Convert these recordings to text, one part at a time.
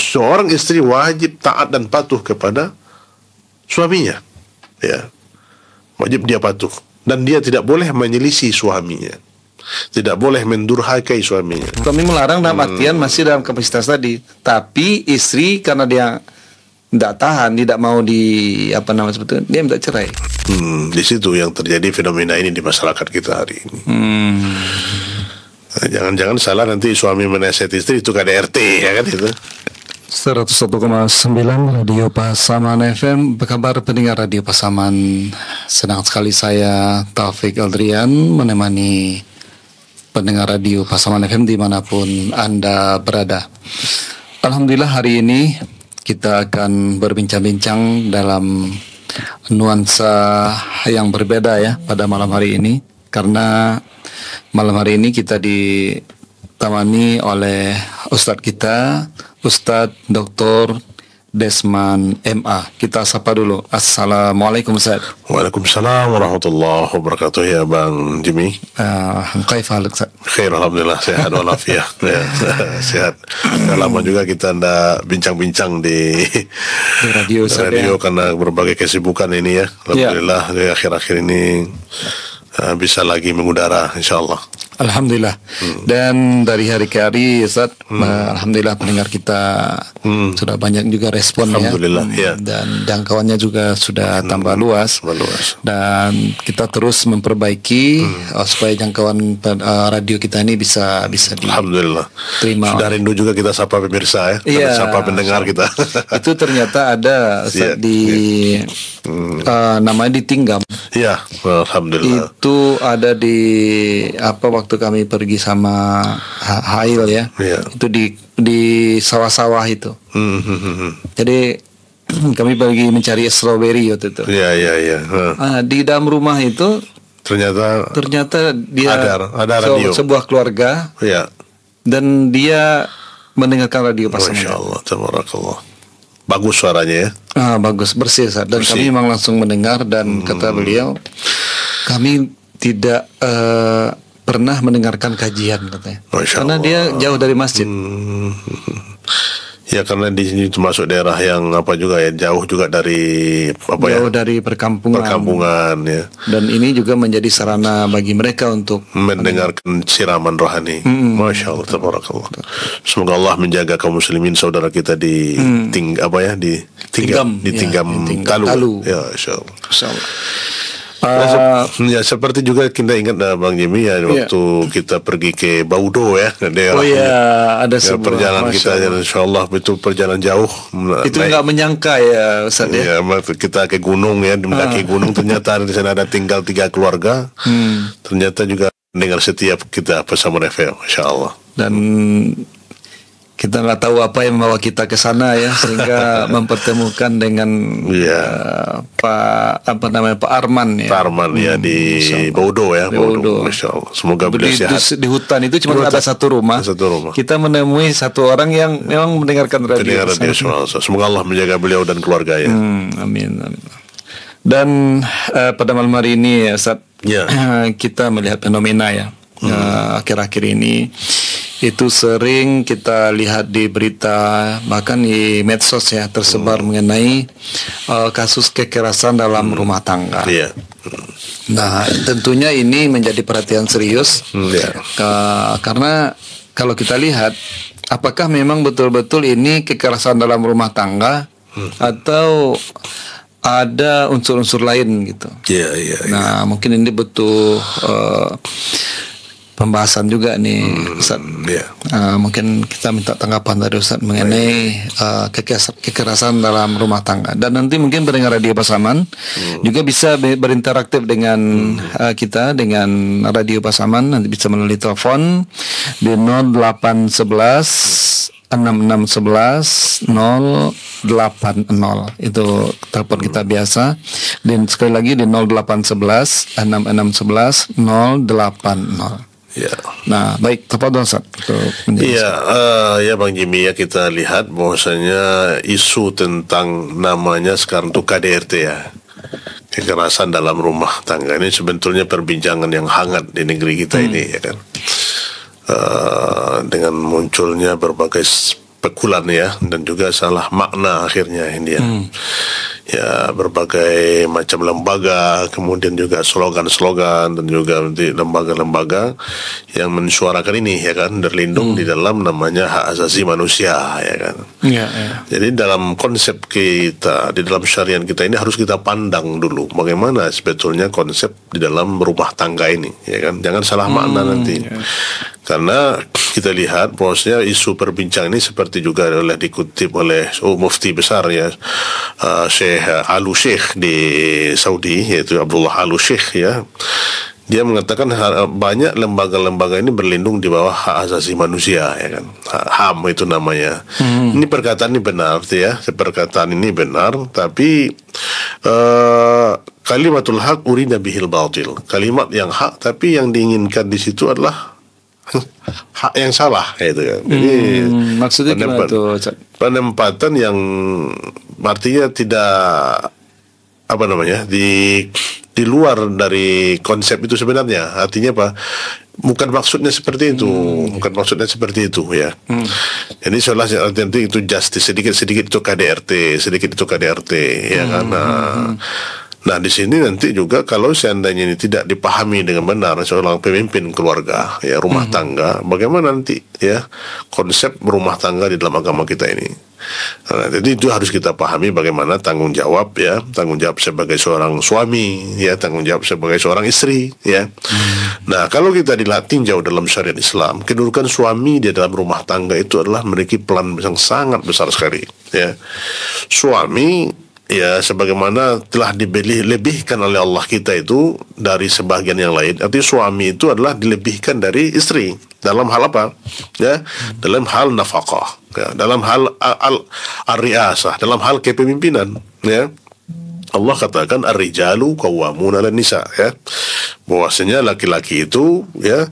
seorang istri wajib taat dan patuh kepada suaminya. Ya, wajib dia patuh, dan dia tidak boleh menyelisih suaminya, tidak boleh mendurhakai suaminya. Kami melarang dalam artian masih dalam kapasitas tadi, tapi istri karena dia tidak tahan, tidak mau sebetulnya dia minta cerai. Di situ yang terjadi fenomena ini di masyarakat kita hari ini. Jangan-jangan salah nanti suami menasihati istri itu KDRT, ya kan itu. 101,9 Radio Pasaman FM. Apa kabar pendengar Radio Pasaman? Senang sekali saya Taufik Aldrian menemani pendengar Radio Pasaman FM dimanapun Anda berada. Alhamdulillah hari ini kita akan berbincang-bincang dalam nuansa yang berbeda ya pada malam hari ini. Karena malam hari ini kita ditemani oleh Ustadz kita, Ustadz Dr. Desman MA. Kita sapa dulu. Assalamualaikum Ustaz. Waalaikumsalam warahmatullahi wabarakatuh ya Bang Jimmy. Kaifa haluk Ustaz? Khair alhamdulillah, sehat walafiat. Ya, sehat. Lama juga kita anda bincang-bincang di radio Ustaz, radio ya. Karena berbagai kesibukan ini ya. Alhamdulillah di akhir-akhir ini bisa lagi mengudara insyaallah. Alhamdulillah. Dan dari hari ke hari Ustaz, alhamdulillah pendengar kita sudah banyak juga respon alhamdulillah, ya. Dan jangkauannya juga sudah tambah luas. Dan kita terus memperbaiki supaya jangkauan radio kita ini bisa alhamdulillah diterima. Sudah rindu juga kita sapa pemirsa ya. Sapa pendengar kita. Itu ternyata ada Ustaz, namanya di Tinggam. Ya, alhamdulillah. Itu ada di waktu kami pergi sama Hail ya. Itu di sawah-sawah itu. Jadi kami pergi mencari strawberry waktu itu. Iya. Di dalam rumah itu ternyata dia ada radio. Sebuah keluarga. Iya. Dan dia mendengarkan radio Pasaman. Masya Allah, tabarakallah. Bagus suaranya ya. Bagus, bersih Ustaz. Dan kami memang langsung mendengar dan kata beliau, kami tidak pernah mendengarkan kajian katanya. Karena dia jauh dari masjid. Ya karena di sini termasuk daerah yang juga ya, jauh juga dari jauh dari perkampungan ya. Dan ini juga menjadi sarana bagi mereka untuk mendengarkan siraman rohani. Masya Allah, tabarakallah. Semoga Allah menjaga kaum muslimin saudara kita di Tinggam Talu. Ya, insyaallah. Ya seperti juga kita ingat Bang Jimmy ya waktu kita pergi ke Baudo ya, daerah ada sebuah perjalanan kita insyaallah itu perjalanan jauh. Itu nggak menyangka ya Ustaz ya. Kita ke gunung ya, di mendaki gunung ternyata di sana ada tinggal 3 keluarga. Ternyata juga dengar setiap kita Pasaman FM, insyaallah. Dan kita nggak tahu apa yang membawa kita ke sana ya, sehingga mempertemukan dengan Pak Arman ya. Pak Arman ya di Baudo ya. Baudo. Masya Allah. Semoga beliau sehat. Di hutan itu cuma ada satu rumah. Kita menemui satu orang yang memang mendengarkan radio. Semoga Allah menjaga beliau dan keluarga ya. Amin. Dan pada malam hari ini ya, Ustaz, kita melihat fenomena ya. Akhir-akhir ini itu sering kita lihat di berita, bahkan di medsos ya, tersebar mengenai kasus kekerasan dalam rumah tangga. Nah, tentunya ini menjadi perhatian serius karena kalau kita lihat, apakah memang betul-betul ini kekerasan dalam rumah tangga atau ada unsur-unsur lain gitu. Nah, mungkin ini butuh pembahasan juga nih Ustaz. Mungkin kita minta tanggapan dari Ustaz mengenai kekerasan dalam rumah tangga. Dan nanti mungkin pendengar Radio Pasaman juga bisa berinteraktif dengan kita, dengan Radio Pasaman. Nanti bisa melalui telepon di 0811 6611 080. Itu telepon kita biasa. Dan sekali lagi di 0811 6611 080. Nah, baik, tafadhol Ustaz. Ya Bang Jimmy ya, kita lihat bahwasanya isu tentang namanya sekarang tuh KDRT ya, kekerasan dalam rumah tangga, ini sebetulnya perbincangan yang hangat di negeri kita ini ya kan. Dengan munculnya berbagai pekulan ya, dan juga salah makna akhirnya ini ya. Ya, berbagai macam lembaga, kemudian juga slogan-slogan, dan juga nanti lembaga-lembaga yang mensuarakan ini ya kan, terlindung di dalam namanya hak asasi manusia ya kan. Jadi dalam konsep kita, di dalam syariat kita ini harus kita pandang dulu bagaimana sebetulnya konsep di dalam rumah tangga ini ya kan. Jangan salah makna nanti. Karena kita lihat bahwasanya isu perbincangan ini seperti juga oleh dikutip oleh mufti besar ya, Syekh Al-Sheikh di Saudi, yaitu Abdullah Al-Sheikh ya. Dia mengatakan banyak lembaga-lembaga ini berlindung di bawah hak asasi manusia ya kan. HAM itu namanya. Ini perkataan ini benar ya. Perkataan ini benar, tapi kalimatul haq urida bihil batil. Kalimat yang hak tapi yang diinginkan di situ adalah hak yang salah gitu kan. Jadi maksudnya gimana tuh? Penempatan yang artinya tidak apa namanya di luar dari konsep itu sebenarnya. Artinya apa? Bukan maksudnya seperti itu, bukan maksudnya seperti itu ya. Jadi seolah nanti itu justice, sedikit itu KDRT, sedikit itu KDRT ya kan. Nah di sini nanti juga kalau seandainya ini tidak dipahami dengan benar seorang pemimpin keluarga ya, rumah tangga, bagaimana nanti ya konsep rumah tangga di dalam agama kita ini. Nah, jadi itu harus kita pahami bagaimana tanggung jawab ya, tanggung jawab sebagai seorang suami ya, tanggung jawab sebagai seorang istri ya. Nah kalau kita ditinjau dalam syariat Islam, kedudukan suami di dalam rumah tangga itu adalah memiliki peran yang sangat besar sekali ya. Suami ya sebagaimana telah dilebihkan oleh Allah kita itu dari sebagian yang lain. Artinya suami itu adalah dilebihkan dari istri dalam hal apa? Ya, dalam hal nafkah, ya, dalam hal ar-riasah, dalam hal kepemimpinan, ya. Allah katakan ar-rijalu qawwamuna 'alan nisa, ya. Bahwasanya laki-laki itu ya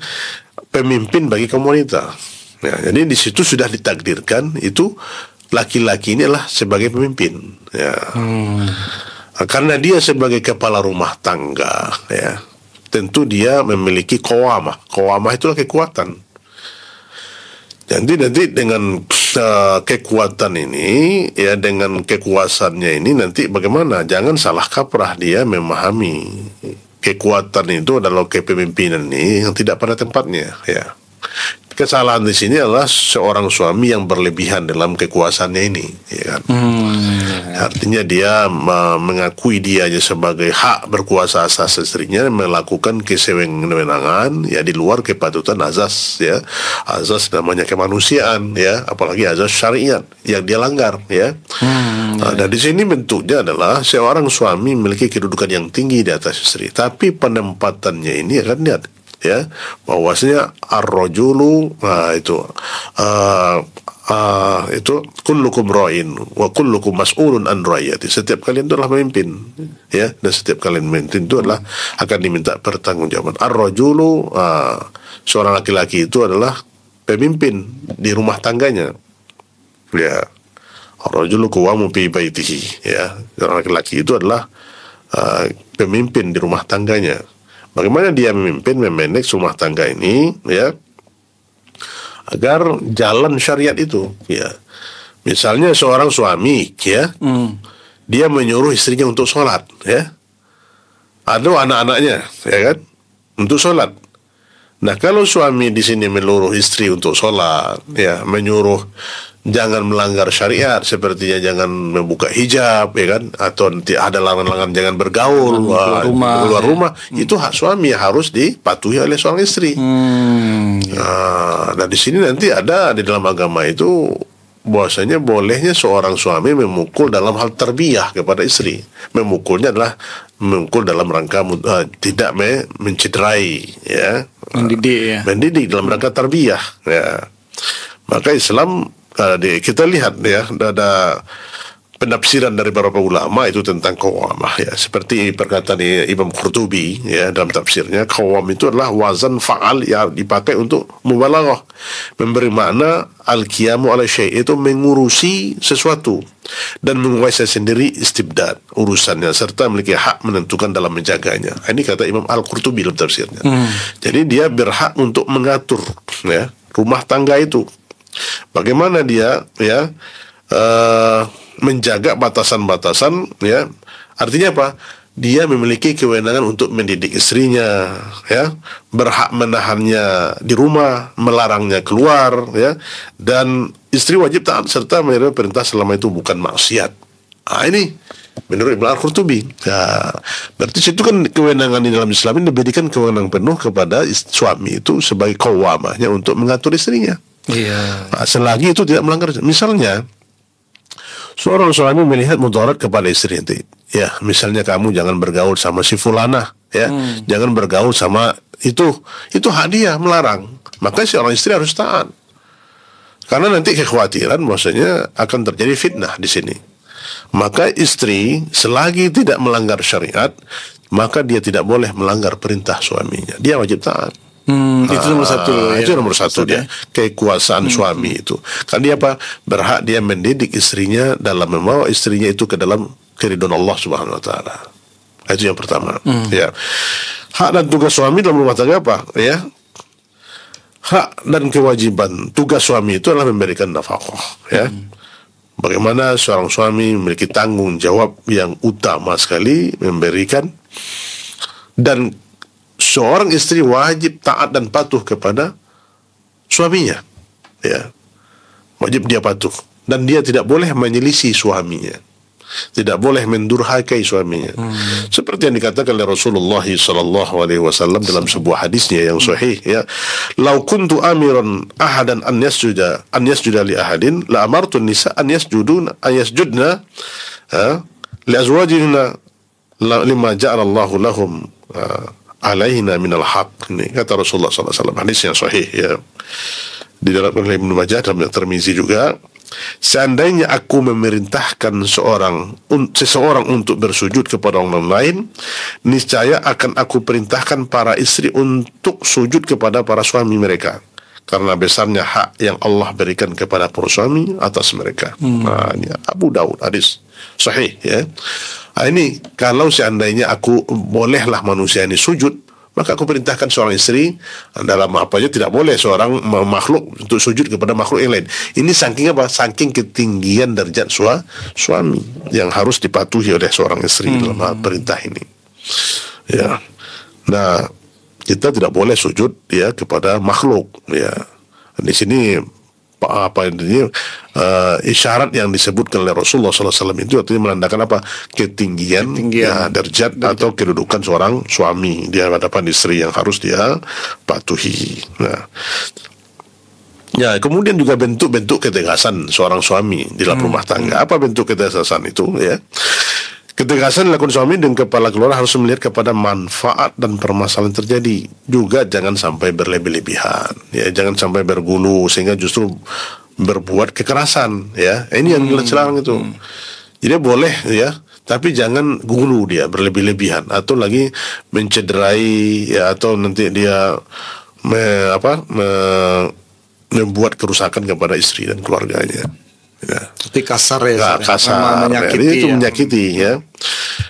pemimpin bagi kaum wanita. Ya, jadi di situ sudah ditakdirkan itu laki-laki ini adalah sebagai pemimpin ya. Karena dia sebagai kepala rumah tangga ya, tentu dia memiliki qawamah. Qawamah itulah kekuatan. Jadi nanti dengan kekuatan ini ya, dengan kekuasaannya ini nanti bagaimana, jangan salah kaprah dia memahami kekuatan itu adalah kepemimpinan ini yang tidak pada tempatnya ya. Kesalahan di sini adalah seorang suami yang berlebihan dalam kekuasaannya ini, ya kan? Artinya dia mengakui dianya sebagai hak berkuasa atas istrinya, melakukan kesewenang-wenangan ya di luar kepatutan azas ya, azas namanya kemanusiaan ya, apalagi azas syariat yang dia langgar ya. Nah, di sini bentuknya adalah seorang suami memiliki kedudukan yang tinggi di atas istri, tapi penempatannya ini akan lihat ya, bahwasanya ar-rajulu itu kullukum ra'in wa kullukum mas'ulun an ra'iyati. Setiap kalian itu adalah pemimpin ya, dan setiap kalian pemimpin itu adalah akan diminta pertanggungjawaban. Ar-rajulu seorang laki-laki itu adalah pemimpin di rumah tangganya ya. Ar-rajulu qawwamun fi baitihi ya, seorang laki-laki itu adalah pemimpin di rumah tangganya. Bagaimana dia memimpin, memanage rumah tangga ini ya, agar jalan syariat itu ya. Misalnya seorang suami ya, dia menyuruh istrinya untuk sholat ya, ada anak-anaknya ya kan, untuk sholat. Nah kalau suami di sini menyuruh istri untuk sholat ya, menyuruh jangan melanggar syariat, sepertinya jangan membuka hijab ya kan, atau nanti ada larangan-larangan jangan bergaul keluar rumah, itu hak suami yang harus dipatuhi oleh seorang istri. Nah di sini nanti ada di dalam agama itu bahwasanya bolehnya seorang suami memukul dalam hal tarbiyah kepada istri. Memukulnya adalah memukul dalam rangka tidak mencederai ya, mendidik dalam rangka tarbiyah ya. Maka Islam kita lihat ya, ada penafsiran dari beberapa ulama itu tentang qawamah ya, seperti perkataan Imam Qurtubi ya dalam tafsirnya, qawam itu adalah wazan fa'al yang dipakai untuk mubalaghah, memberi makna al-qiyamu ala syai', itu mengurusi sesuatu dan menguasai sendiri istibdad urusannya serta memiliki hak menentukan dalam menjaganya. Ini kata Imam Al-Qurtubi dalam tafsirnya. Jadi dia berhak untuk mengatur ya rumah tangga itu Bagaimana dia menjaga batasan-batasan, ya. Artinya apa? Dia memiliki kewenangan untuk mendidik istrinya, ya, berhak menahannya di rumah, melarangnya keluar, ya, dan istri wajib taat serta menerima perintah selama itu bukan maksiat. Ini menurut Ibnu Al-Qurtubi. Ya, berarti itu kan kewenangan di dalam Islam ini diberikan kewenangan penuh kepada suami itu sebagai qawwamahnya untuk mengatur istrinya. Iya. Selagi itu tidak melanggar. Misalnya seorang suami melihat mudarat kepada istri nanti, ya, misalnya kamu jangan bergaul sama si fulana, ya, jangan bergaul sama itu hak dia, melarang. Maka seorang istri harus taat, karena nanti kekhawatiran bahwasanya akan terjadi fitnah di sini. Maka istri selagi tidak melanggar syariat, maka dia tidak boleh melanggar perintah suaminya. Dia wajib taat. Itu nomor satu. Itu nomor satu dia. Kekuasaan suami itu. Kan dia berhak dia mendidik istrinya dalam membawa istrinya itu ke dalam keridhaan Allah Subhanahu Wa Taala. Itu yang pertama. Ya. Hak dan tugas suami dalam rumah tangga apa? Ya. Hak dan kewajiban tugas suami itu adalah memberikan nafkah. Ya. Bagaimana seorang suami memiliki tanggung jawab yang utama sekali memberikan, dan seorang istri wajib taat dan patuh kepada suaminya, ya, wajib dia patuh, dan dia tidak boleh menyelisih suaminya, tidak boleh mendurhakai suaminya. Seperti yang dikatakan oleh Rasulullah SAW dalam sebuah hadisnya yang sahih, ya, "Lau kuntu amiran ahadan an yasjuda li ahadin la amartu nisa an yasjudna li azwajina lima ja'ala Allahu lahum alaihina minal haq." Ini kata Rasulullah SAW, hadis yang sahih, ya, di dalam Ibnu Majah, dalam Tirmizi juga. Seandainya aku memerintahkan seseorang untuk bersujud kepada orang lain, niscaya akan aku perintahkan para istri untuk sujud kepada para suami mereka, karena besarnya hak yang Allah berikan kepada para suami atas mereka. Ini Abu Daud, hadis sahih, ya. Ini kalau seandainya aku bolehlah manusia ini sujud, maka aku perintahkan seorang istri dalam apa aja, tidak boleh seorang makhluk untuk sujud kepada makhluk yang lain. Ini saking apa? Saking ketinggian derajat suami yang harus dipatuhi oleh seorang istri dalam perintah ini. Ya. Nah, kita tidak boleh sujud, ya, kepada makhluk, ya. Di sini isyarat yang disebutkan oleh Rasulullah SAW itu artinya menandakan apa? Ketinggian. Ya, derajat atau kedudukan seorang suami di hadapan istri yang harus dia patuhi. Nah, ya, kemudian juga bentuk-bentuk ketegasan seorang suami di dalam rumah tangga. Apa bentuk ketegasan itu? Ya, ketegasan dilakukan suami dan kepala keluarga harus melihat kepada manfaat dan permasalahan terjadi. Juga jangan sampai berlebih-lebihan, ya, jangan sampai bergulu sehingga justru berbuat kekerasan, ya. Ini yang dilarang itu. Jadi boleh, ya, tapi jangan gulu dia berlebih-lebihan atau lagi mencederai, ya, atau nanti dia membuat kerusakan kepada istri dan keluarganya. Ya. Tapi kasar, ya, kasar, menyakiti, itu ya. Menyakiti, ya.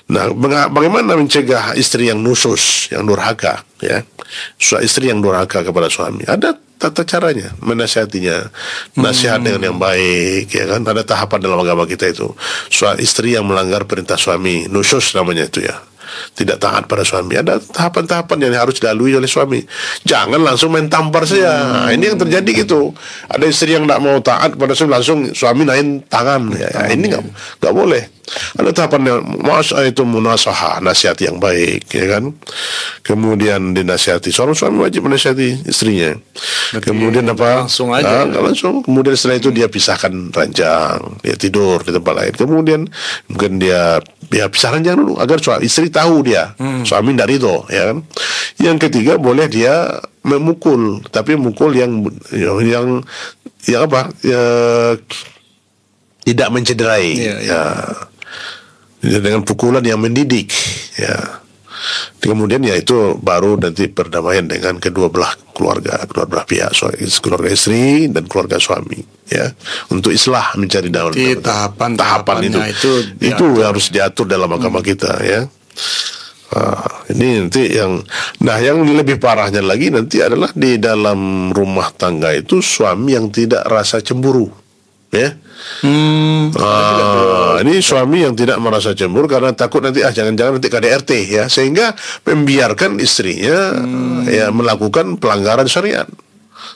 Nah, bagaimana mencegah istri yang nusus, yang durhaka, ya, istri yang durhaka kepada suami? Ada tata caranya, menasihatinya, nasihat dengan yang baik, ya kan? Ada tahapan dalam agama kita itu. Istri yang melanggar perintah suami, nusus namanya itu, ya, tidak taat pada suami, ada tahapan-tahapan yang harus dilalui oleh suami. Jangan langsung main tampar saja. Ini yang terjadi gitu. Ada istri yang tidak mau taat pada suami, langsung suami naik tangan. Ya, ini nggak boleh. Ada tahapan yang itu munasahah, nasihat yang baik, ya kan. Kemudian dinasihati. Seorang suami wajib menasihati istrinya. Berarti kemudian apa? Langsung aja. Langsung. Kemudian setelah itu dia pisahkan ranjang, dia tidur di tempat lain. Kemudian mungkin dia pisah ranjang dulu agar istri tahu dia suami tidak ridho, ya kan. Yang ketiga, boleh dia memukul, tapi mukul yang apa? Tidak mencederai, ya. Dengan pukulan yang mendidik, ya. Kemudian ya itu baru nanti perdamaian dengan kedua belah pihak, keluarga istri dan keluarga suami, ya, untuk islah, mencari tahapan tahapan itu itu harus diatur dalam agama kita, ya. Ini nanti yang lebih parahnya lagi nanti adalah di dalam rumah tangga itu suami yang tidak rasa cemburu, ya. Ini suami yang tidak merasa cemburu karena takut nanti jangan-jangan nanti KDRT, ya, sehingga membiarkan istrinya ya melakukan pelanggaran syariat.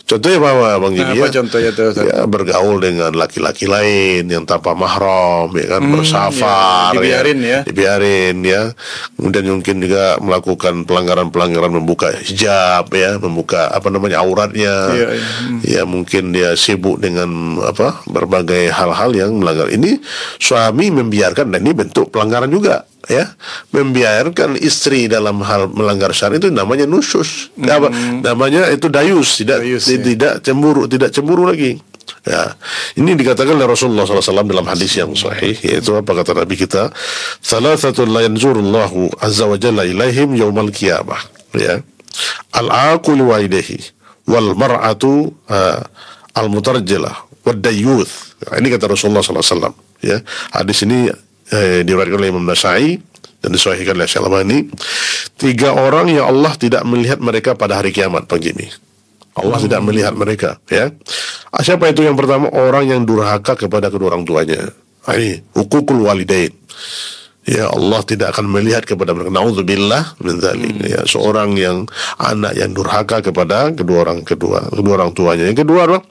Contohnya apa, Bang Jimmy? Apa contohnya tuh? Ya, bergaul dengan laki-laki lain yang tanpa mahram, ya kan, bersafar, dibiarin, ya. Kemudian mungkin juga melakukan pelanggaran-pelanggaran, membuka hijab, ya, membuka auratnya, ya, mungkin dia sibuk dengan berbagai hal-hal yang melanggar. Ini suami membiarkan, dan ini bentuk pelanggaran juga, ya, membiarkan istri dalam hal melanggar syariat itu namanya nusyus, namanya itu dayus, tidak cemburu lagi. Ya, ini dikatakan oleh Rasulullah SAW dalam hadis yang sahih, yaitu apa kata Nabi kita, "Thalathatul la yanzurullahu azza wa jalla ilaihim yaumal qiyamah." Ya, al-aqul walidayhi wal mar'atu al-mutarjilah wad dayyuth. Ini kata Rasulullah SAW. Ya, hadis ini diriwayatkan oleh Imam Nasa'i dan disahihkan oleh Syalbani. 3 orang yang Allah tidak melihat mereka pada hari kiamat, Pak Jimmy. Allah tidak melihat mereka, ya. Siapa itu? Yang pertama, orang yang durhaka kepada kedua orang tuanya. Ini hukukul walidain. Ya, Allah tidak akan melihat kepada mereka. Nauzubillah min dzalik. Ya, seorang anak yang durhaka kepada kedua orang tuanya. Yang kedua adalah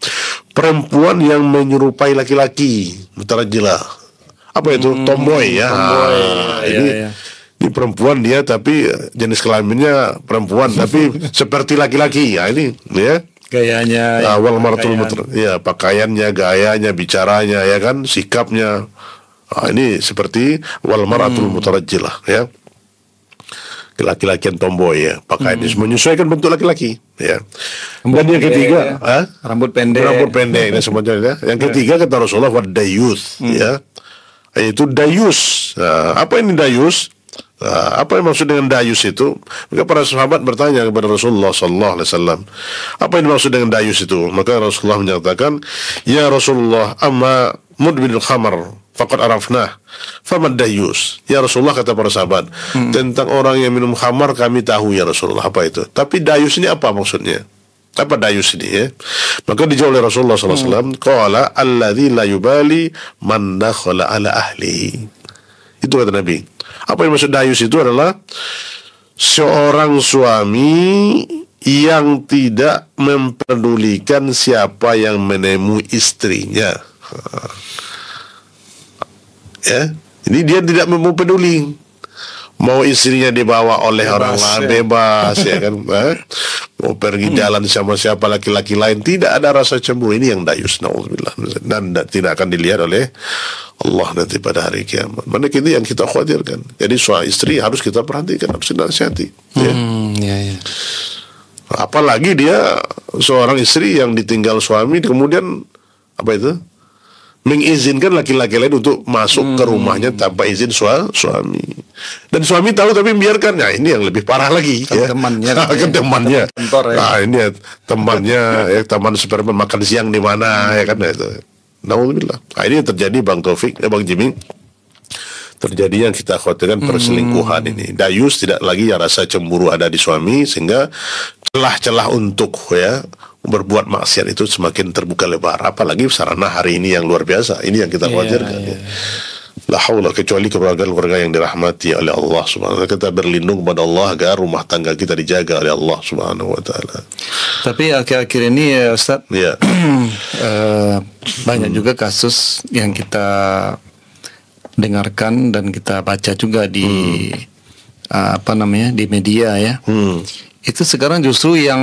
perempuan yang menyerupai laki-laki, mutarajjilah. Apa itu? Tomboy, ya. Ini perempuan dia tapi jenis kelaminnya perempuan tapi seperti laki-laki. Ya, ini, ya. Gayanya, pakaiannya, gayanya, bicaranya, ya kan, sikapnya. Ini seperti wal mar'atul mutarajjilah, ya. Laki-laki yang tomboy, ya, pakaiannya menyesuaikan bentuk laki-laki, ya. Dan yang ketiga, rambut pendek, ini semuanya, ya. Yang ketiga kata Rasulullah wad dayus, ya. Itu dayus. Apa ini dayus? Apa yang maksud dengan dayus itu? Maka para sahabat bertanya kepada Rasulullah SAW, apa yang dimaksud dengan dayus itu? Maka Rasulullah menyatakan, ya Rasulullah, amma mudminul khamar faqad arafnah famad dayus. Ya Rasulullah, kata para sahabat, tentang orang yang minum khamar kami tahu ya Rasulullah, apa itu? Tapi dayus ini apa maksudnya? Apa dayus ini, ya? Maka dijawab oleh Rasulullah SAW, qala alladzi la yubali man dakhala ala ahlihi. Itu kata Nabi. Apa yang maksud dayus itu adalah seorang suami yang tidak mempedulikan siapa yang menemui istrinya. Ya, ini dia tidak mau peduli. Mau istrinya dibawa oleh orang lain, bebas, ya kan? Mau pergi jalan sama siapa laki-laki lain, tidak ada rasa cemburu. Ini yang dayus, naudzubillah, dan tidak akan dilihat oleh Allah nanti pada hari kiamat. Mana itu yang kita khawatirkan. Jadi suami istri harus kita perhatikan, harus kita nasihati. Ya. Apalagi dia seorang istri yang ditinggal suami, kemudian apa itu? Mengizinkan laki-laki lain untuk masuk ke rumahnya tanpa izin suami. Dan suami tahu tapi membiarkan. Nah, ini yang lebih parah lagi, ya. Temannya. Nah, ini ya, temannya, ya, teman Superman makan siang di mana, ya kan, itu. Nauzubillah. Nah, ini yang terjadi, Bang Taufik, Bang Jimmy. Terjadi yang kita khawatirkan perselingkuhan ini. Dayus tidak lagi rasa cemburu ada di suami, sehingga celah-celah untuk, ya, berbuat maksiat itu semakin terbuka lebar. Apalagi sarana hari ini yang luar biasa. Ini yang kita khawatirkan. Ya. La haula, kecuali keluarga-keluarga yang dirahmati oleh Allah Subhanahu wa taala. Kita berlindung kepada Allah agar rumah tangga kita dijaga oleh Allah Subhanahu wa taala. Tapi akhir-akhir ini, ya Ustaz, banyak juga kasus yang kita dengarkan dan kita baca juga di di media, ya. Itu sekarang justru yang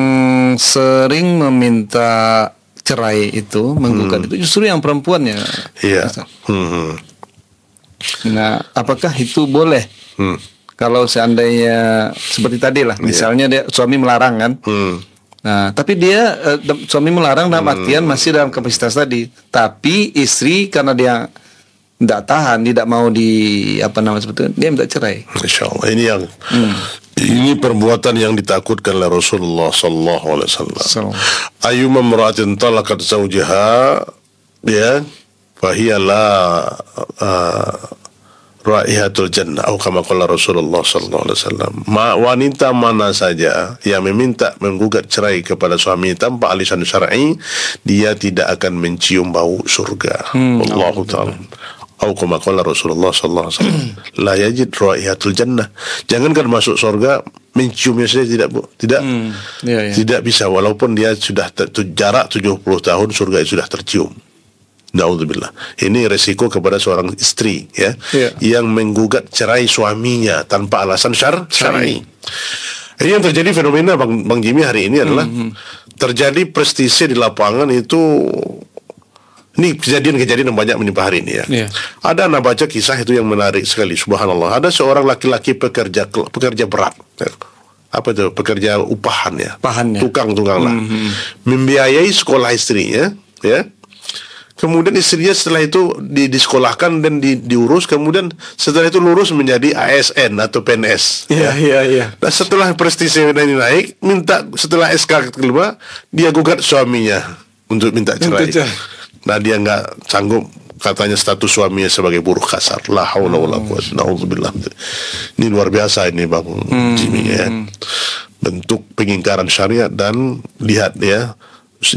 sering meminta cerai itu, menggugat itu justru yang perempuannya. Iya. Nah, apakah itu boleh? Kalau seandainya seperti tadi lah, misalnya dia suami melarang, kan? Nah, tapi dia suami melarang dalam artian masih dalam kapasitas tadi, tapi istri karena dia tidak tahan, tidak mau seperti itu, dia minta cerai. Insya Allah, ini perbuatan yang ditakutkan oleh Rasulullah Sallallahu Alaihi Wasallam. Ayyuma imra'atin talaqat zawjaha, ya, fahiya la raihatul jannah atau kama qala Rasulullah sallallahu alaihi wasallam. Wanita mana saja yang meminta menggugat cerai kepada suami tanpa alasan syar'i, dia tidak akan mencium bau surga. Allahu taala. Atau kama qala Rasulullah sallallahu alaihi wasallam, la yajid raihatul jannah. Jangankan masuk surga, menciumnya saja tidak bisa, walaupun dia sudah jarak 70 tahun surga itu sudah tercium. Na'udzubillah. Ini resiko kepada seorang istri yang menggugat cerai suaminya tanpa alasan syar'i. Ini yang terjadi fenomena Bang Jimmy hari ini adalah terjadi prestise di lapangan itu. Ini kejadian yang banyak menimpa hari ini ya. Ada anak baca kisah itu yang menarik sekali, subhanallah. Ada seorang laki-laki pekerja berat. Apa itu? Pekerja upahan ya. Tukang lah. Membiayai sekolah istrinya ya. Kemudian istrinya setelah itu disekolahkan dan diurus, kemudian setelah itu lulus menjadi ASN atau PNS. Iya. Nah, setelah prestise ini naik, setelah SK keluar, dia gugat suaminya untuk minta cerai. Nah, dia nggak sanggup, katanya status suaminya sebagai buruh kasar. La haula wala quwwata illa billah. Ini luar biasa ini Bang Jimmy ya. Bentuk pengingkaran syariat, dan lihat ya,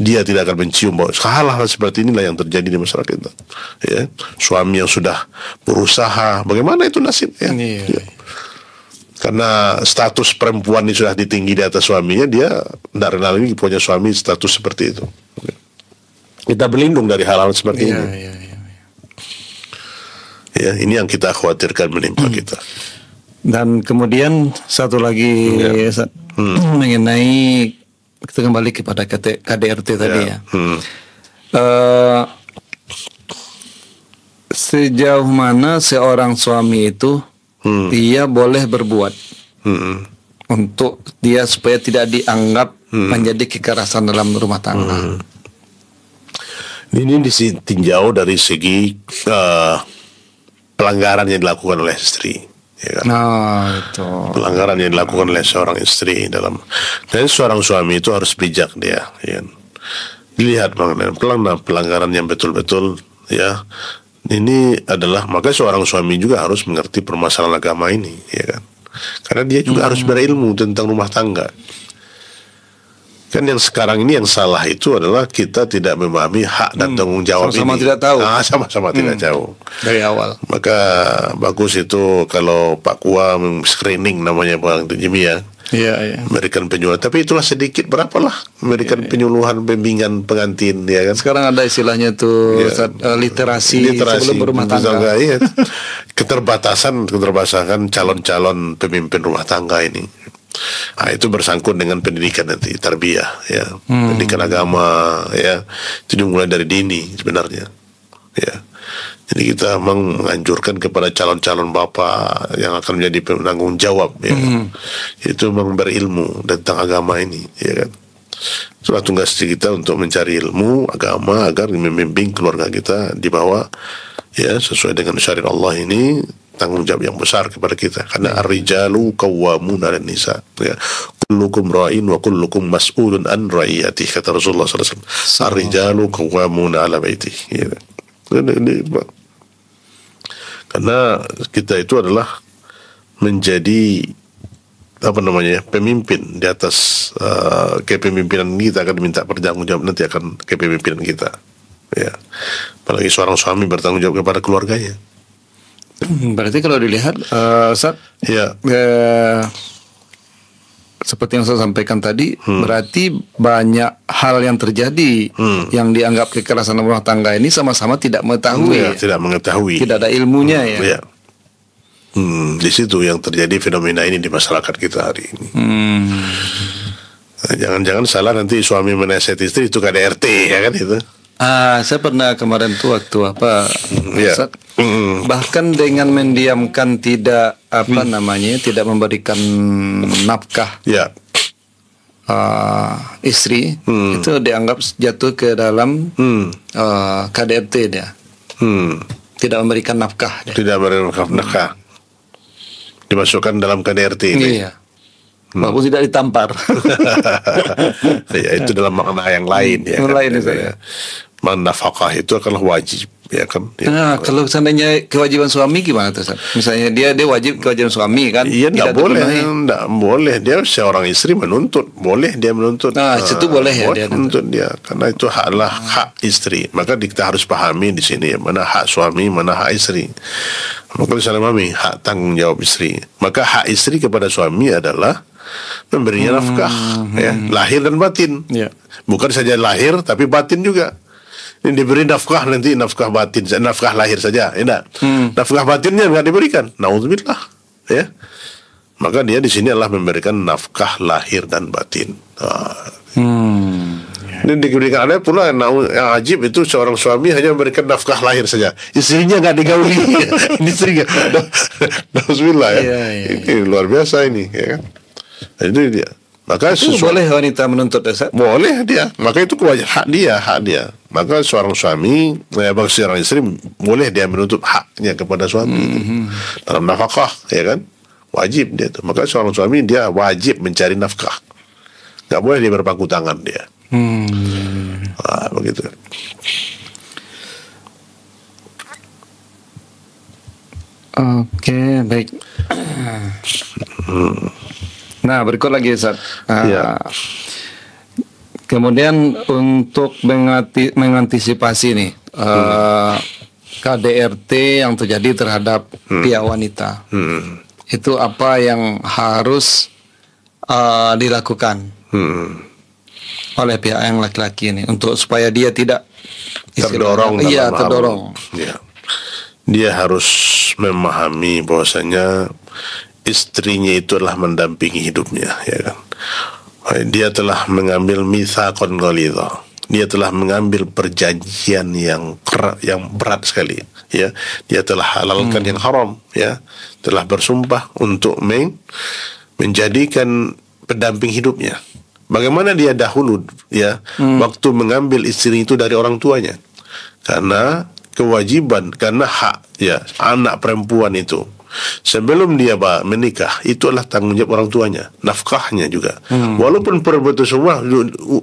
dia tidak akan mencium bau. Hal-hal seperti inilah yang terjadi di masyarakat kita. Ya, suami yang sudah berusaha, bagaimana itu nasibnya? Ya. Karena status perempuan ini sudah tinggi di atas suaminya, dia tidak rela lagi punya suami status seperti itu. Kita berlindung dari hal-hal seperti ini. Ya, ini yang kita khawatirkan menimpa kita. Dan kemudian satu lagi mengenai, kita kembali kepada KDRT tadi ya. Sejauh mana seorang suami itu dia boleh berbuat untuk dia supaya tidak dianggap menjadi kekerasan dalam rumah tangga. Ini ditinjau dari segi pelanggaran yang dilakukan oleh istri. Ya kan? Itu pelanggaran yang dilakukan oleh seorang istri dan seorang suami itu harus bijak dia, ya. Dilihat mengenai pelanggaran yang betul-betul ya. Ini adalah, maka seorang suami juga harus mengerti permasalahan agama ini, ya kan? Karena dia juga harus berilmu tentang rumah tangga. Kan yang sekarang ini yang salah itu adalah kita tidak memahami hak dan tanggung jawab sama-sama ini. Tidak tahu. Sama-sama tidak tahu dari awal. Maka bagus itu kalau Pak Kua screening namanya Bang Jimmy ya. Iya. Memberikan penyuluhan, tapi itulah sedikit berapalah memberikan penyuluhan, bimbingan pengantin ya kan. Sekarang ada istilahnya tuh literasi sebelum berumah tangga. Ya. Keterbatasan calon-calon pemimpin rumah tangga ini. Nah, itu bersangkut dengan pendidikan nanti, tarbiyah ya, pendidikan agama ya, itu dimulai dari dini sebenarnya ya. Jadi kita memang menganjurkan kepada calon-calon bapak yang akan menjadi penanggung jawab ya, itu memang berilmu tentang agama ini ya kan. Itulah tugas kita untuk mencari ilmu agama agar membimbing keluarga kita di bawah ya sesuai dengan syariat Allah ini. Tanggung jawab yang besar kepada kita, karena ar-rijalu qawwamuna 'alan nisa ya, kullukum ra'in wa kullukum mas'ulun an ra'iyatihi, kata Rasulullah sallallahu alaihi wasallam. Ar-rijalu qawwamuna 'ala baitihi ya. Karena kita itu adalah menjadi pemimpin di atas kepemimpinan kita, akan diminta pertanggungjawab nanti akan kepemimpinan kita ya. Apalagi seorang suami bertanggung jawab kepada keluarganya. Berarti kalau dilihat Ustaz, seperti yang saya sampaikan tadi, berarti banyak hal yang terjadi yang dianggap kekerasan rumah tangga ini sama-sama tidak mengetahui. Tidak mengetahui. Tidak ada ilmunya ya. Di situ yang terjadi fenomena ini di masyarakat kita hari ini. Jangan-jangan salah nanti suami menasihati istri itu KDRT ya kan itu. Saya pernah kemarin tuh waktu bahkan dengan mendiamkan tidak tidak memberikan nafkah istri itu dianggap jatuh ke dalam KDRT dia. Tidak memberikan nafkah. Tidak memberikan nafkah. Dimasukkan dalam KDRT ini. Iya. Walaupun tidak ditampar. Ya, itu dalam makna yang lain ya. Yang lain ya. Nafkah itu adalah wajib, ya kan? Ya. Nah, kalau seandainya kewajiban suami gimana tuh, Ustaz? Misalnya dia wajib kewajiban suami kan? Iya, tidak terpenuhi. boleh. Dia seorang istri menuntut, boleh dia menuntut. Nah, itu boleh ya dia menuntut dia, karena itu adalah hak istri. Maka kita harus pahami di sini mana hak suami, mana hak istri. Maka misalnya mami, hak tanggung jawab istri. Maka hak istri kepada suami adalah memberinya nafkah, ya, lahir dan batin. Ya. Bukan saja lahir, tapi batin juga. Ini diberi nafkah, nanti nafkah batin, nafkah lahir saja, tidak. Nafkah batinnya nggak diberikan, naudzubillah, ya. Maka dia di sini adalah memberikan nafkah lahir dan batin. Ini diberikan. Ada pula yang ajib itu seorang suami hanya memberikan nafkah lahir saja, istrinya nggak digauli. Ini istrinya, naudzubillah, ya. Ini luar biasa ini, ya kan. Itu dia. Maka boleh wanita menuntut, Ustaz? Boleh dia. Maka itu hak dia. Maka seorang suami, bagi seorang istri boleh dia menuntut haknya kepada suami dalam nafkah, ya kan? Wajib dia itu. Maka seorang suami dia wajib mencari nafkah. Nggak boleh dia berpangku tangan dia. Begitu. Oke, baik. Nah, berikut lagi, Ustaz. Kemudian untuk mengantisipasi nih KDRT yang terjadi terhadap pihak wanita, itu apa yang harus dilakukan oleh pihak yang laki-laki ini untuk supaya dia tidak terdorong? Terdorong. Ya. Dia harus memahami bahwasanya istrinya itu adalah mendampingi hidupnya, ya kan? Dia telah mengambil mitsaqan ghalidha. Dia telah mengambil perjanjian yang berat sekali, ya. Dia telah halalkan yang haram, ya. Telah bersumpah untuk menjadikan pendamping hidupnya. Bagaimana dia dahulu, ya, waktu mengambil istri itu dari orang tuanya, karena kewajiban, karena hak, ya, anak perempuan itu sebelum dia menikah itu adalah tanggung jawab orang tuanya, nafkahnya juga. Walaupun perempuan itu semua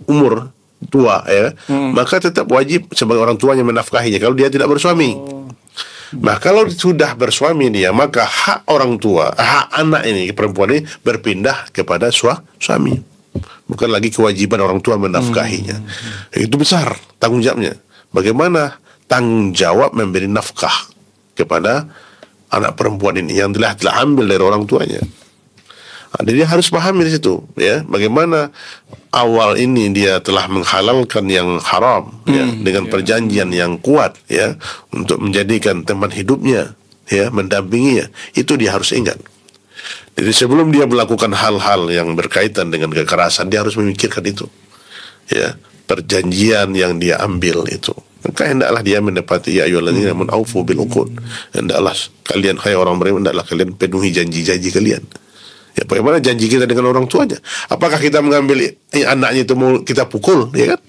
umur tua, ya, maka tetap wajib sebagai orang tuanya menafkahinya kalau dia tidak bersuami. Nah, kalau sudah bersuami dia, maka hak orang tua, hak anak ini, perempuan ini berpindah kepada suami. Bukan lagi kewajiban orang tua menafkahinya. Itu besar tanggung jawabnya. Bagaimana tanggung jawab memberi nafkah kepada anak perempuan ini yang telah ambil dari orang tuanya. Jadi dia harus pahami di situ, ya, bagaimana awal ini dia telah menghalalkan yang haram, ya, dengan perjanjian yang kuat, ya, untuk menjadikan teman hidupnya, ya, mendampinginya. Itu dia harus ingat. Jadi sebelum dia melakukan hal-hal yang berkaitan dengan kekerasan, dia harus memikirkan itu, ya, perjanjian yang dia ambil itu. Maka hendaklah dia mendapati, ya ayyuhalladzina amanu aufu bil uqud. Hendaklah kalian, hai orang beriman, hendaklah kalian penuhi janji-janji kalian. Ya, bagaimana janji kita dengan orang tuanya? Apakah kita mengambil anaknya itu mau kita pukul, ya kan?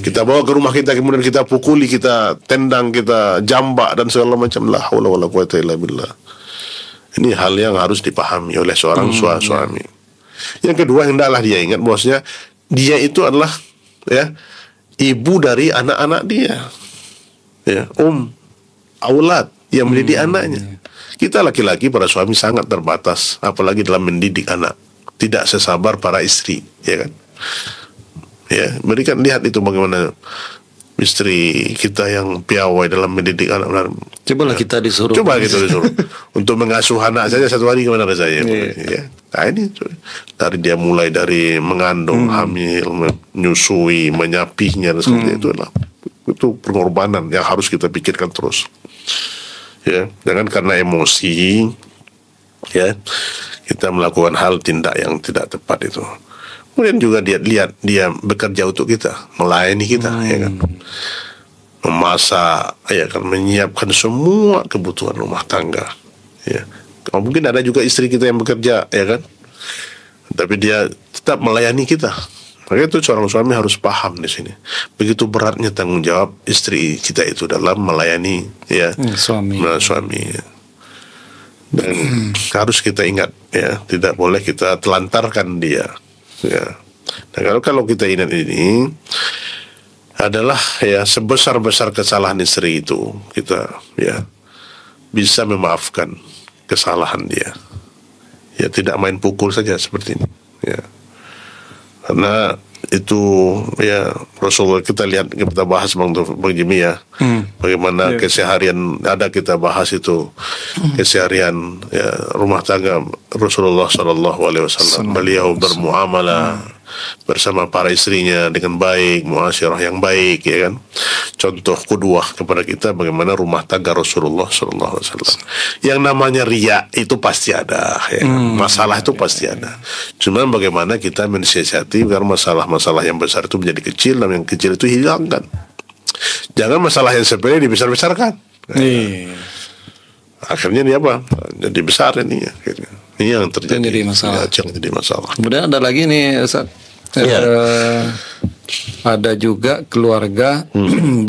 Kita bawa ke rumah kita, kemudian kita pukuli, kita tendang, kita jambak dan segala macam. La haula wala quwata illa billah. Ini hal yang harus dipahami oleh seorang suami. Yang kedua, hendaklah dia ingat bahwasanya dia itu adalah, ya, ibu dari anak-anak dia, ya, aulad yang mendidik anaknya. Kita laki-laki, para suami sangat terbatas, apalagi dalam mendidik anak. Tidak sesabar para istri, ya kan? Ya, berikan lihat itu bagaimana istri kita yang piawai dalam mendidik anak. Cobalah kita disuruh. Untuk mengasuh anak saja satu hari kemana rasanya, ya. Nah, ini dari dia mulai dari mengandung, hamil, menyusui, menyapihnya dan seperti itu pengorbanan yang harus kita pikirkan terus, ya. Jangan karena emosi, ya, kita melakukan hal tindak yang tidak tepat itu. Kemudian juga dia lihat dia bekerja untuk kita, melayani kita, ya kan, memasak, ya kan, menyiapkan semua kebutuhan rumah tangga, ya. Mungkin ada juga istri kita yang bekerja, ya kan, tapi dia tetap melayani kita. Maka itu seorang suami harus paham di sini. Begitu beratnya tanggung jawab istri kita itu dalam melayani, ya, suami. Ya. Dan harus kita ingat, ya, tidak boleh kita telantarkan dia, ya. Nah, kalau kita ingat ini, adalah ya sebesar-besar kesalahan istri itu kita ya bisa memaafkan kesalahan dia. Ya tidak main pukul saja seperti ini. Ya. Karena itu ya Rasulullah, kita lihat, kita bahas Bang Jimmy ya, bagaimana keseharian ada kita bahas itu keseharian ya rumah tangga Rasulullah Sallallahu Alaihi Wasallam. Beliau bermuamalah bersama para istrinya dengan baik, muasyarah yang baik, ya kan. Contoh kedua kepada kita bagaimana rumah tangga Rasulullah Sallallahu Alaihi Wasallam. Yang namanya riya itu pasti ada, ya kan? Masalah itu pasti ada. Cuma bagaimana kita mensiasati agar masalah-masalah yang besar itu menjadi kecil dan yang kecil itu hilangkan. Jangan masalah yang sepele dibesar-besarkan. Akhirnya ini apa? Jadi besar ini. Ini yang terjadi. Jadi masalah. Jadi masalah. Kemudian ada lagi nih, Ustaz. Ada juga keluarga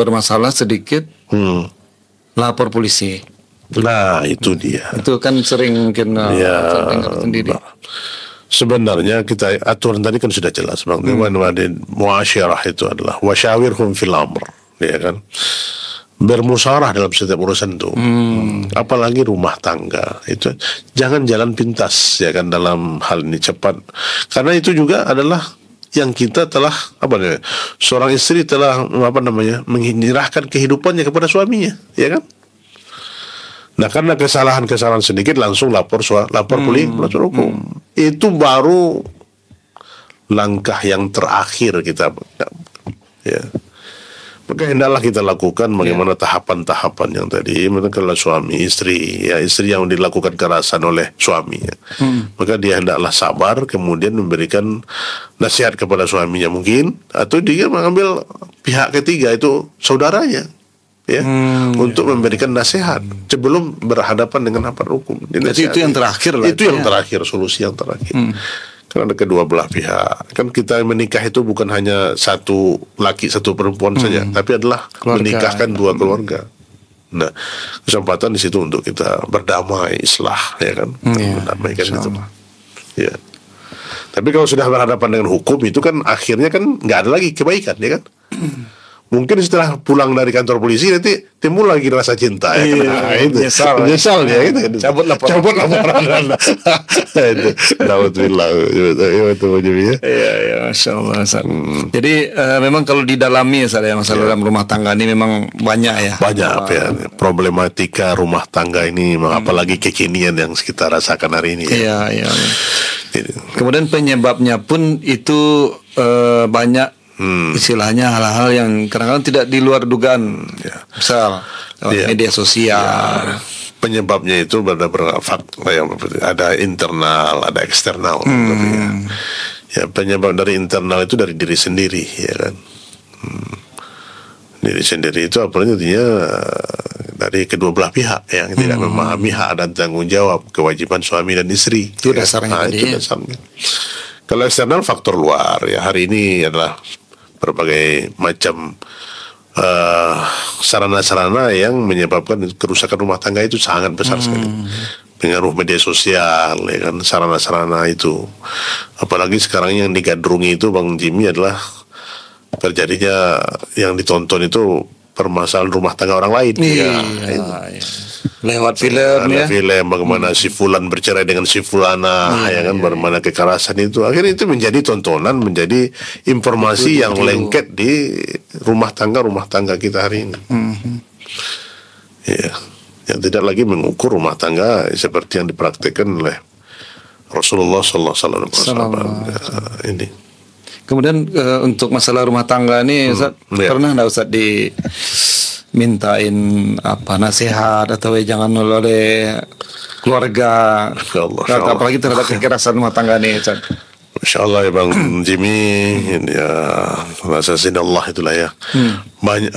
bermasalah sedikit, lapor polisi. Nah itu dia. Itu kan sering mungkin dengar sendiri. Sebenarnya kita aturan tadi kan sudah jelas, Bang. Muasyarah itu adalah wasyawirhum fil amr, ya kan. Bermusyawarah dalam setiap urusan itu. Apalagi rumah tangga itu jangan jalan pintas, ya kan, dalam hal ini cepat. Karena itu juga adalah yang kita telah seorang istri telah menyerahkan kehidupannya kepada suaminya, ya kan. Nah karena kesalahan-kesalahan sedikit langsung lapor polisi, lapor hukum. Itu baru langkah yang terakhir kita, ya. Maka hendaklah kita lakukan bagaimana tahapan-tahapan yang tadi. Kalau suami istri yang dilakukan kekerasan oleh suaminya, maka dia hendaklah sabar, kemudian memberikan nasihat kepada suaminya mungkin, atau dia mengambil pihak ketiga itu saudaranya, ya, untuk memberikan nasihat sebelum berhadapan dengan aparat hukum. Jadi itu yang terakhir lah. Itu yang terakhir, solusi yang terakhir. Karena ada kedua belah pihak. Kan kita menikah itu bukan hanya satu laki satu perempuan saja, tapi adalah menikahkan dua keluarga. Nah, kesempatan di situ untuk kita berdamai, islah, ya kan, mendamaikan itu. Ya. Tapi kalau sudah berhadapan dengan hukum itu kan akhirnya kan nggak ada lagi kebaikan, ya kan. Mungkin setelah pulang dari kantor polisi nanti timbul lagi rasa cinta, ya. Nah, itu menyesal ya, gitu. Cabut laporan. Itu alhamdulillah itu ya. Iya, masya Allah. Jadi memang kalau didalami masalah dalam rumah tangga ini memang banyak ya. Banyak ya problematika rumah tangga ini, apalagi kekinian yang kita rasakan hari ini. Iya. Kemudian penyebabnya pun itu banyak. Istilahnya hal-hal yang kadang-kadang tidak di luar dugaan, misal media sosial. Penyebabnya itu ada internal, ada eksternal. Ya, penyebab dari internal itu dari diri sendiri, ya kan. Diri sendiri itu apalagi intinya dari kedua belah pihak yang tidak memahami hak dan tanggung jawab, kewajiban suami dan istri. Itu dasarnya. Itu dasarnya. Kalau eksternal faktor luar, ya hari ini adalah berbagai macam sarana-sarana yang menyebabkan kerusakan rumah tangga itu sangat besar sekali. Pengaruh media sosial, ya kan, sarana-sarana itu. Apalagi sekarang yang digandrungi itu Bang Jimmy adalah terjadinya yang ditonton itu permasalahan rumah tangga orang lain. Lewat film, film bagaimana si fulan bercerai dengan si fulana, ya kan, bagaimana kekerasan itu. Akhirnya itu menjadi tontonan, menjadi informasi yang lengket di rumah tangga kita hari ini. Ya, yang tidak lagi mengukur rumah tangga seperti yang dipraktikkan oleh Rasulullah Sallallahu Alaihi Wasallam. Ini. Kemudian untuk masalah rumah tangga ini, Ustaz, pernah nggak Ustaz dimintain nasihat atau jangan oleh keluarga, apalagi terhadap kekerasan rumah tangga ini, Ustaz? Masya Allah ya Bang Jimmy, ya rasa Allah itulah ya. Banyak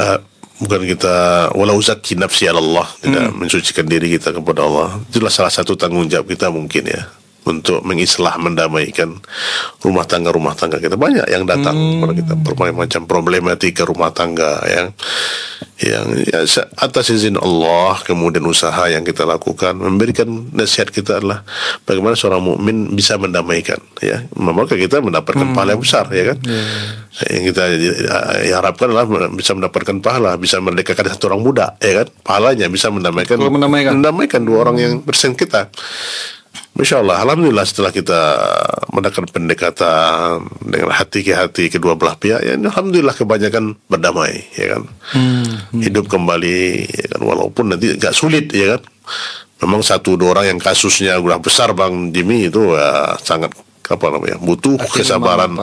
bukan kita walau zakki nafsi ala Allah, tidak mensucikan diri kita kepada Allah. Itulah salah satu tanggung jawab kita mungkin ya, untuk mengislah, mendamaikan rumah tangga kita. Banyak yang datang kepada kita, berbagai macam problematika rumah tangga yang ya, atas izin Allah, kemudian usaha yang kita lakukan memberikan nasihat kita adalah bagaimana seorang mukmin bisa mendamaikan, ya, maka kita mendapatkan pahala yang besar, ya kan. Yang kita harapkan adalah bisa mendapatkan pahala, bisa merdekakan satu orang budak, ya kan, pahalanya bisa mendamaikan dua orang yang bersengketa. Masya Allah, alhamdulillah setelah kita melakukan pendekatan dengan hati ke hati kedua belah pihak, ya alhamdulillah kebanyakan berdamai, ya kan, hidup kembali, ya kan, walaupun nanti agak sulit, ya kan. Memang satu dua orang yang kasusnya udah besar Bang Jimmy itu sangat butuh kesabaran,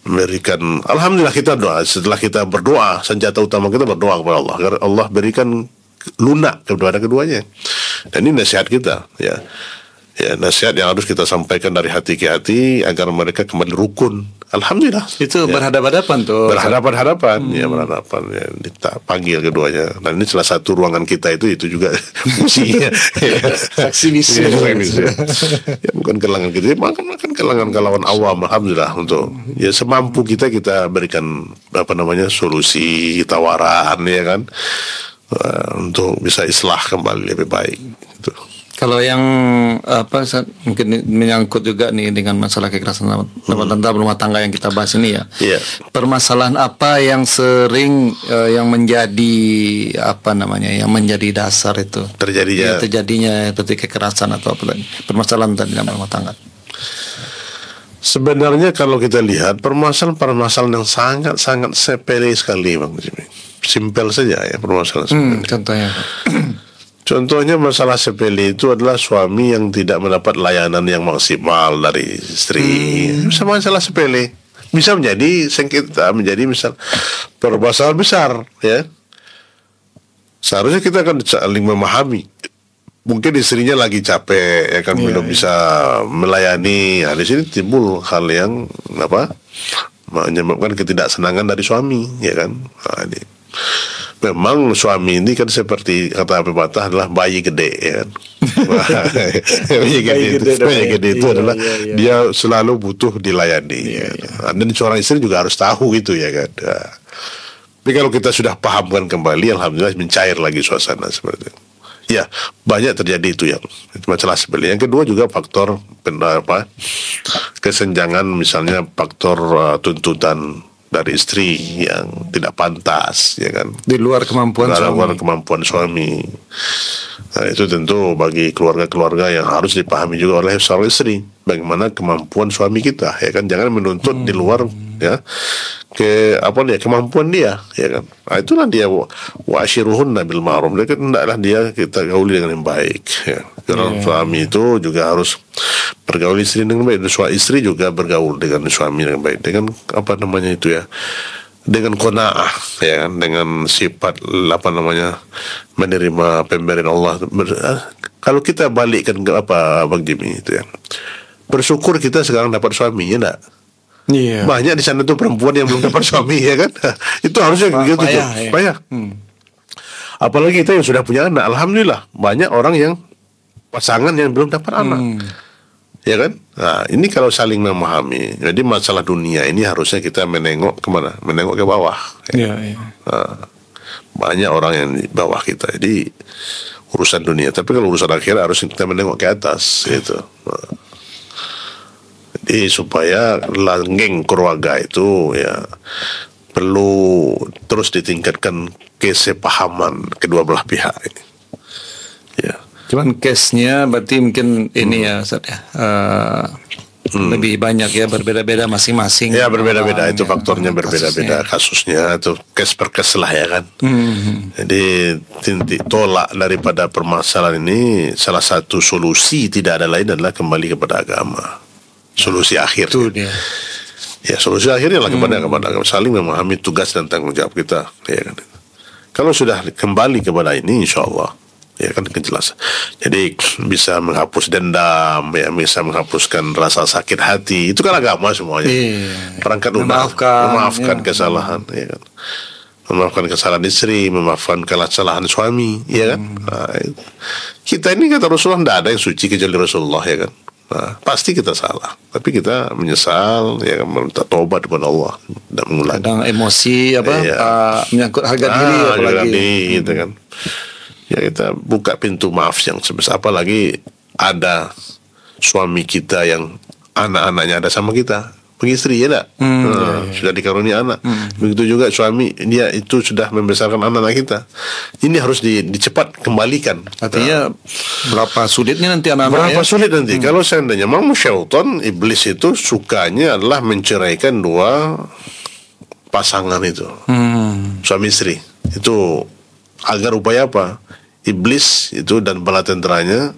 memberikan. Alhamdulillah kita doa, setelah kita berdoa, senjata utama kita berdoa kepada Allah agar Allah berikan lunak kepada keduanya. Dan ini nasihat kita, ya. Ya, nasihat yang harus kita sampaikan dari hati ke hati agar mereka kembali rukun. Alhamdulillah. Itu ya, berhadapan-hadapan tuh. Berhadapan-hadapan, ya, kita panggil keduanya. Dan ini salah satu ruangan kita itu juga fungsinya. Saksi bisu. Ya, bukan kalangan kita, makan kalangan awam. Alhamdulillah untuk ya semampu kita berikan solusi, tawaran, ya kan, untuk bisa islah kembali lebih baik. Gitu. Kalau yang mungkin menyangkut juga nih dengan masalah kekerasan dalam rumah tangga yang kita bahas ini, ya. Yeah. Permasalahan apa yang sering yang menjadi yang menjadi dasar itu terjadinya seperti kekerasan atau apa lagi permasalahan dalam rumah tangga? Sebenarnya kalau kita lihat permasalahan yang sangat sepele sekali, Bang Jimmy. Simpel saja ya permasalahan. Contohnya masalah sepele itu adalah suami yang tidak mendapat layanan yang maksimal dari istri. Masalah sepele bisa menjadi sengketa, menjadi misal permasalahan besar, ya. Seharusnya kita akan saling memahami. Mungkin istrinya lagi capek, ya kan, belum bisa melayani. Di sini timbul hal yang menyebabkan ketidaksenangan dari suami, ya kan. Memang suami ini kan seperti kata pepatah adalah bayi gede, ya kan. Bayi gede itu adalah dia selalu butuh dilayani. Dan seorang istri juga harus tahu itu, ya kan. Tapi kalau kita sudah pahamkan kembali, alhamdulillah mencair lagi suasana seperti itu. Ya, banyak terjadi itu yang masalah sepele. Yang kedua juga faktor kesenjangan, misalnya faktor tuntutan dari istri yang tidak pantas, ya kan, di luar kemampuan suami. Nah, itu tentu bagi keluarga-keluarga yang harus dipahami juga oleh seorang istri, bagaimana kemampuan suami kita, ya kan, jangan menuntut di luar, ya, kemampuan dia, ya kan. Nah, itulah dia wa'ashiruhunna bil ma'ruf, hendaklah dia kita gauli dengan yang baik, ya. Karena suami itu juga harus bergaul istri dengan baik, dan istri juga bergaul dengan suami dengan baik, dengan dengan qanaah, ya kan, dengan sifat menerima pemberian Allah. Kalau kita balikkan ke Bang Jimmy itu, ya, bersyukur kita sekarang dapat suami, ya enggak? Yeah. Banyak di sana tuh perempuan yang belum dapat suami, ya kan. Itu harusnya gitu tuh. Payah. Apalagi kita yang sudah punya anak, alhamdulillah banyak orang yang pasangan yang belum dapat anak. Ya kan? Nah, ini kalau saling memahami. Jadi masalah dunia ini harusnya kita menengok kemana? Menengok ke bawah. Ya. Nah, banyak orang yang di bawah kita. Jadi urusan dunia. Tapi kalau urusan akhirat harus kita menengok ke atas. Gitu. Nah, jadi supaya langgeng keluarga itu, ya, perlu terus ditingkatkan kesepahaman kedua belah pihak ini. Ya. Cuman case-nya berarti mungkin ini ya, Ustaz, ya, lebih banyak, ya, berbeda-beda masing-masing. Ya, berbeda-beda, itu faktornya berbeda-beda, kasusnya itu case per case lah, ya kan. Jadi titik tolak daripada permasalahan ini, salah satu solusi tidak ada lain adalah kembali kepada agama. Solusi akhir. Itu dia. Ya, solusi akhirnya adalah kepada agama, saling memahami tugas dan tanggung jawab kita, ya kan. Kalau sudah kembali kepada ini, insya Allah, ya kan, kejelasan. Jadi bisa menghapus dendam, ya, bisa menghapuskan rasa sakit hati. Itu kan agama semuanya. Perangkat lunak, memaafkan kesalahan, ya kan. Memaafkan kesalahan istri, memaafkan kesalahan suami, ya kan. Nah, kita ini kata Rasulullah tidak ada yang suci kecuali Rasulullah, ya kan. Nah, pasti kita salah, tapi kita menyesal, ya minta tobat kepada Allah dan mengulangi. Kadang emosi Iya. menyangkut harga diri Harga apalagi. diri, gitu kan. Ya kita buka pintu maaf yang sebesar, apalagi ada suami kita yang anak-anaknya ada sama kita, pengistri ya tak? Sudah dikaruniai anak. Begitu juga suami dia itu sudah membesarkan anak-anak kita. Ini harus dicepat kembalikan. Artinya berapa sulitnya nanti anak-anak Berapa sulit nanti kalau seandainya memang syaitan, iblis itu sukanya adalah menceraikan dua pasangan itu, suami istri itu, agar upaya apa? Iblis itu dan bala tenteranya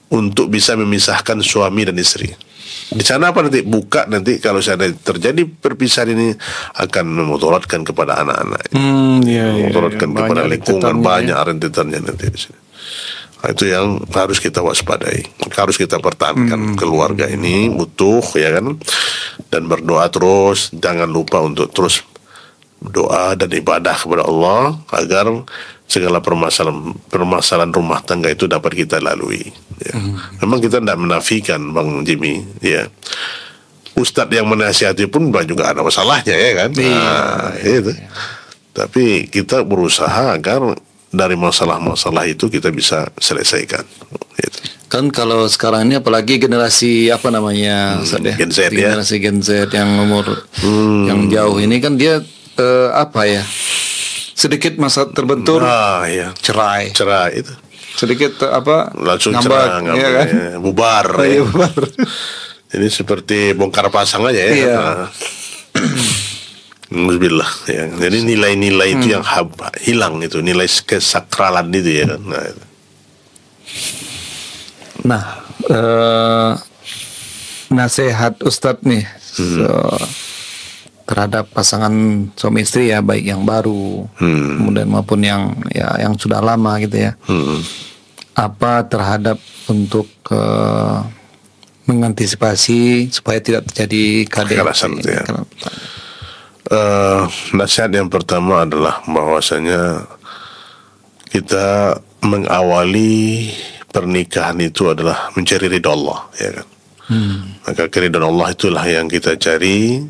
untuk bisa memisahkan suami dan istri. Di sana apa nanti buka, nanti kalau seandainya terjadi perpisahan ini akan memudaratkan kepada anak-anak, memudaratkan kepada lingkungan, banyak rentetannya nanti di sini. Nah, itu yang harus kita waspadai, harus kita pertahankan. Keluarga ini butuh, ya kan, dan berdoa terus, jangan lupa untuk terus doa dan ibadah kepada Allah agar segala permasalahan rumah tangga itu dapat kita lalui, ya. Memang kita tidak menafikan Bang Jimmy, ya, Ustadz yang menasihati pun juga ada masalahnya, ya kan. Itu. Tapi kita berusaha agar dari masalah-masalah itu kita bisa selesaikan, gitu. Kan kalau sekarang ini apalagi generasi Ustaz, Gen Z, ya. generasi Gen Z yang umur yang jauh ini kan dia sedikit masa terbentur Ya. cerai itu sedikit langsung ngambek, cerai, ya kan? bubar, Iya, ya. bubar. Ini seperti bongkar pasang aja, ya. Iya. Bismillah, ya. Jadi nilai-nilai itu yang hilang, itu nilai kesakralan itu, ya kan. Nah, nasihat Ustadz nih terhadap pasangan suami istri, ya, baik yang baru kemudian maupun yang sudah lama gitu ya, apa terhadap untuk mengantisipasi supaya tidak terjadi kekerasan itu, ya. Nasihat yang pertama adalah bahwasanya kita mengawali pernikahan itu adalah mencari ridha Allah, ya kan. Maka keridhaan Allah itulah yang kita cari.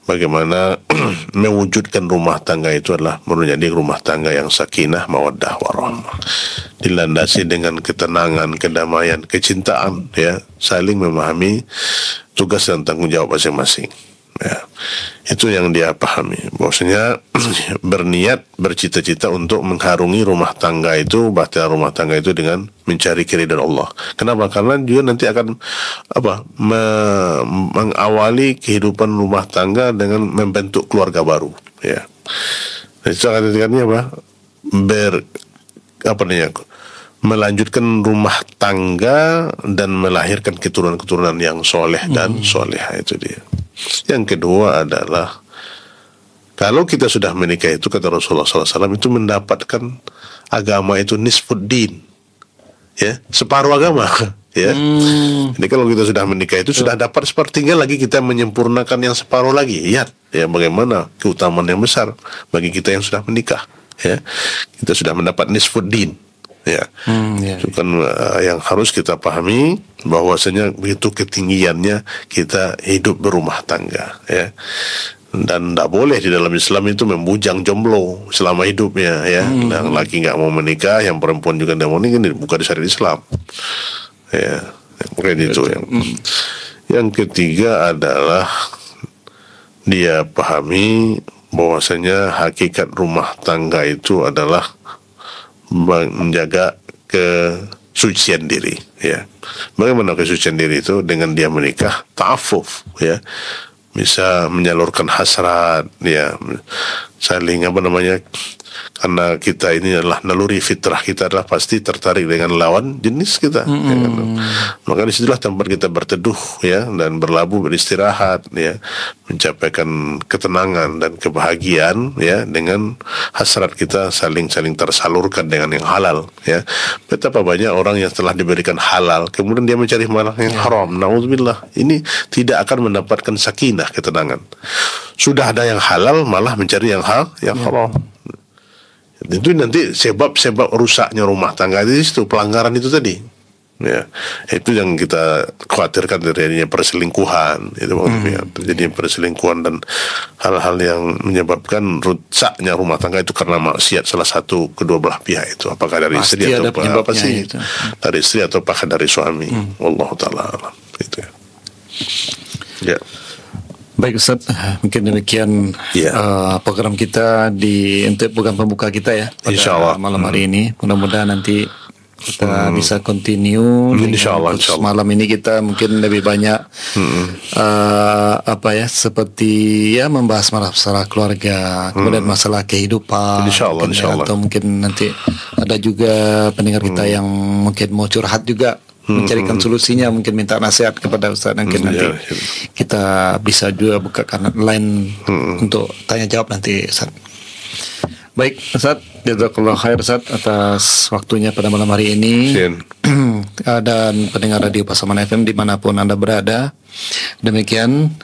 Bagaimana mewujudkan rumah tangga itu adalah menjadi rumah tangga yang sakinah, mawaddah, warahmah, dilandasi dengan ketenangan, kedamaian, kecintaan, ya, saling memahami tugas dan tanggung jawab masing-masing, ya. Itu yang dia pahami, bahwasanya berniat, bercita-cita untuk mengharungi rumah tangga itu, bahtera rumah tangga itu dengan mencari keridhaan Allah. Kenapa? Karena dia nanti akan mengawali kehidupan rumah tangga dengan membentuk keluarga baru, ya. Itu artinya melanjutkan rumah tangga dan melahirkan keturunan-keturunan yang soleh dan solehah, itu dia. Yang kedua adalah kalau kita sudah menikah itu, kata Rasulullah SAW, itu mendapatkan agama itu nisfuddin, ya, separuh agama, ya. Jadi kalau kita sudah menikah itu sudah dapat sepertiga lagi, kita menyempurnakan yang separuh lagi. Lihat, ya, bagaimana keutamaan yang besar bagi kita yang sudah menikah, ya. Kita sudah mendapat nisfuddin, ya. Itu kan yang harus kita pahami, bahwasanya begitu ketinggiannya kita hidup berumah tangga, ya. Dan tidak boleh di dalam Islam itu membujang jomblo selama hidupnya, ya. Yang laki nggak mau menikah, yang perempuan juga tidak mau menikah, bukan di syariat Islam, ya. Mungkin itu yang ketiga adalah dia pahami bahwasanya hakikat rumah tangga itu adalah menjaga kesucian diri, ya. Bagaimana kesucian diri itu? Dengan dia menikah, ta'affuf, ya, bisa menyalurkan hasrat, ya, saling karena kita ini adalah naluri fitrah kita adalah pasti tertarik dengan lawan jenis kita, ya kan? Maka disitulah tempat kita berteduh, ya, dan berlabuh, beristirahat, ya, mencapaikan ketenangan dan kebahagiaan, ya, dengan hasrat kita saling tersalurkan dengan yang halal, ya. Betapa banyak orang yang telah diberikan halal kemudian dia mencari malah yang haram, naudzubillah. Ini tidak akan mendapatkan sakinah, ketenangan. Sudah ada yang halal malah mencari yang haram. Itu nanti sebab rusaknya rumah tangga itu pelanggaran itu tadi, Ya, itu yang kita khawatirkan dari adanya perselingkuhan, itu maksudnya. Jadi perselingkuhan dan hal-hal yang menyebabkan rusaknya rumah tangga itu karena maksiat salah satu kedua belah pihak itu, apakah dari Pasti istri ada atau penyebabnya apa sih, itu. dari istri atau apakah dari suami. Wallahu taala alam. Itu ya. Ya. Baik Ustaz, mungkin demikian program kita untuk program pembuka kita ya pada Insyaallah. malam hari ini. Mudah-mudahan nanti kita bisa continue. Insyaallah. Malam ini kita mungkin lebih banyak seperti membahas masalah keluarga, kemudian masalah kehidupan. Insyaallah. Atau mungkin nanti ada juga pendengar kita yang mungkin mau curhat juga, mencarikan solusinya, mungkin minta nasihat kepada Ustaz. Mungkin nanti kita bisa juga buka kanal lain untuk tanya jawab nanti Ustaz. Baik Ustaz, jazakallah khair Ustaz atas waktunya pada malam hari ini. Dan pendengar Radio Pasaman FM dimanapun Anda berada. Demikian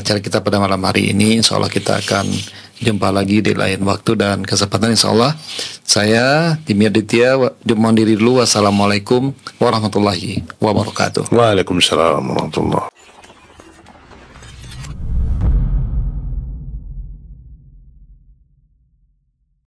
cara kita pada malam hari ini. Insya Allah kita akan jumpa lagi di lain waktu dan kesempatan. Insya Allah saya Dimi Aditya mohon diri dulu. Wassalamualaikum warahmatullahi wabarakatuh. Waalaikumsalam warahmatullahi.